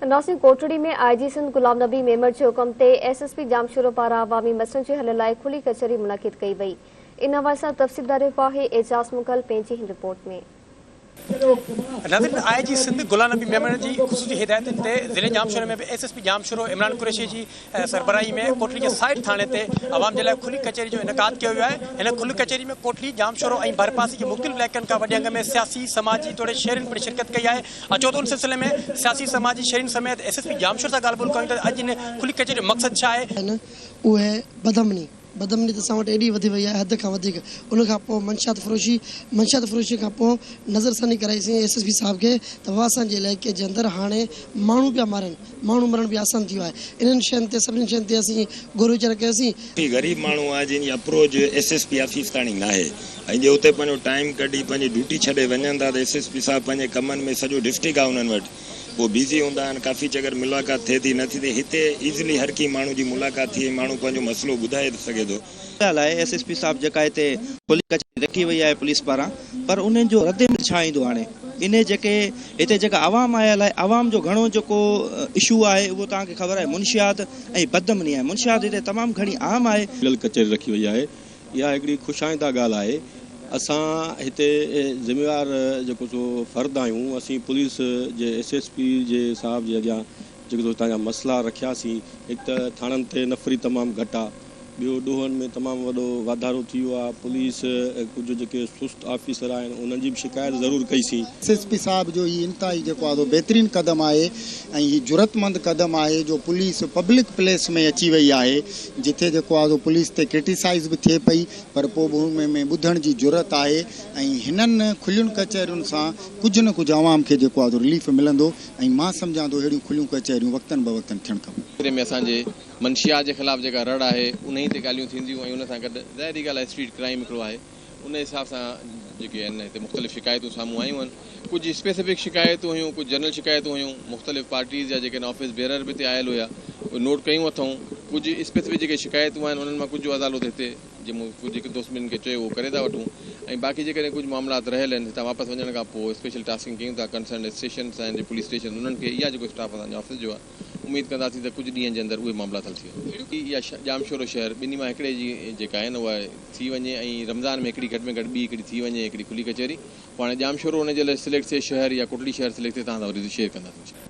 नासिक कोटड़ी में आईजी सिंध गुलाम नबी मेमर के हुक्म ते एसएसपी जामशोरो पारा अवामी मसलन के हल लाइ खुली कचहरी मुनक़िद कई वई। इन हवाले सां तफ़सीलदार रिफ़ाही एजाज़ मुगल पंहिंजी हिन रिपोर्ट में नाज़रीन, आईजी सिंध गुलाम नबी मेमन की ख़ुसूसी हिदायत ते ज़िले जामशोरे में भी एसएसपी जामशोरो इमरान कुरैशी की सरबराही में कोटड़ी के साइड थाने ते आवाम के लिए खुली कचहरी जो इनकाद किया हुआ है। इन खुली कचहरी में कोटड़ी जामशोरो और भरपासी के मुख्तलिफ़ इलाक़नि का वॾे अंग में सियासी समाजी तोड़े शहरनि पिणु शिरकत कई है। अचो तो उन सिलसिले में सियासी समाजी शहरनि समेत एसएसपी जामशोर से ॻाल्हि ॿोल कयूं त अॼु इन खुली कचहरी जो मक़सद छा आहे। उहे बदमनी त असां वटि एॾी वधी वई आहे हद खां वधीक। उन खां पोइ मंशियात फ़रोशी खां पोइ नज़रसानी कराईसीं एसएसपी साहब खे त असांजे इलाइक़े जे अंदरि हाणे माण्हू पिया मारनि, माण्हू मरण बि आसान थी वियो आहे। इन्हनि शयुनि ते सभिनी शयुनि ते असीं गुरुचर कयोसीं। ग़रीब माण्हू आहे जंहिंजी अप्रोच एसएसपी ऑफिस ताणी न आहे ऐं जे उते पंहिंजो टाइम कढी पंहिंजी ड्यूटी छॾे वञनि था त एसएसपी साहब पंहिंजे कमनि में सॼो डिस्ट्रिक्ट आहे उन्हनि वटि वो बिज़ी होंदा आहिनि। काफ़ी जगह मुलाक़ात थिए थी न थी थिए, हिते ईज़िली हर की माण्हू जी मुलाक़ात थी माण्हू पंहिंजो मसलो ॿुधाए सघे थो। एसएसपी साहब जेका हिते खुली कचहरी रखी वई आहे पुलिस पारां, पर उन्हनि जो रद्द छा ईंदो हाणे इन जेके हिते जेका आवाम आयल आहे, आवाम जो घणो जेको इशू आहे उहो तव्हांखे ख़बर आहे मुंशियात ऐं बदमनी आहे। मुंशियात हिते तमामु घणी आम आहे। कचहरी रखी वई आहे, इहा हिकिड़ी ख़ुशाइंदा ॻाल्हि आहे। असां हिते ज़िम्मेवार जेको सो फ़र्द आहियूं। असीं पुलिस जे एसएसपी जे साहब जे अॻियां जेको तव्हांजा मसइला रखियासीं। हिकु त थाणनि ते नफ़री तमामु घटि आहे, ॿियो ॾोहनि में तमामु वॾो वाधारो थी वियो आहे। पुलिस कुझु जेके सुस्त ऑफिसर आहिनि उन्हनि जी बि शिकायत ज़रूरु कईसीं। एसएसपी साहब जो ही इंतहाई जेको आहे बेहतरीन कदम आहे ऐं ही ज़रूरतमंद कदम आहे जो पुलिस पब्लिक प्लेस में अची वई आहे, जिथे जेको आहे पुलिस ते क्रिटिसाइज़ बि थिए पई, पर पोइ उनमें ॿुधण जी ज़रूरत आहे ऐं हिननि खुलियुनि कचहरियुनि सां कुझु न कुझु आवाम खे जेको आहे रिलीफ मिलंदो ऐं मां सम्झां थो अहिड़ियूं खुलियूं कचहरियूं वक़्तनि ब वक़्तनि थियणु खपनि। में असांजे मंशियात के खिलाफ़ जेका रड़ आहे उन ही ते ॻाल्हियूं थींदियूं ऐं उन सां गॾु ज़ाहिरी ॻाल्हि आहे स्ट्रीट क्राइम हिकिड़ो आहे। उन हिसाब सां जेके आहिनि हिते मुख़्तलिफ़ शिकायतूं साम्हूं आयूं आहिनि। कुझु स्पेसिफिक शिकायतूं हुयूं, कुझु जनरल शिकायतूं हुयूं। मुख़्तलिफ़ पार्टीज़ जा जेके ऑफिस बेरर बि हिते आयल हुया उहे नोट कयूं अथऊं। कुझु स्पेसिफिक जेके शिकायतूं आहिनि उन्हनि मां कुझु अदालत हिते जंहिं कुझु हिकु दोस्त ॿिनि खे चयो उहो करे था वठूं ऐं बाक़ी जेकॾहिं कुझु मामलात रहियल आहिनि हितां वापसि वञण खां पोइ स्पेशल टास्किंग कयूं था कंसर्न स्टेशन्स आहिनि पुलिस स्टेशन उन्हनि खे इहा जेको स्टाफ असांजे ऑफिस जो आहे उम्मीद कंदासीं त कुझु ॾींहंनि जे अंदरि उहे मामला हल थी वञनि। इहा जामशोरो शहर ॿिन्ही मां हिकिड़े जी जेका आहे न उहा थी वञे ऐं रमज़ान में हिकिड़ी घटि में घटि ॿी हिकिड़ी थी वञे हिकिड़ी खुली कचहरी। पोइ हाणे जामशोरो हुन जे लाइ सिलेक्ट थिए शहर या कोटड़ी शहर सिलेक्ट थिए तव्हां सां वरी शेयर कंदासीं।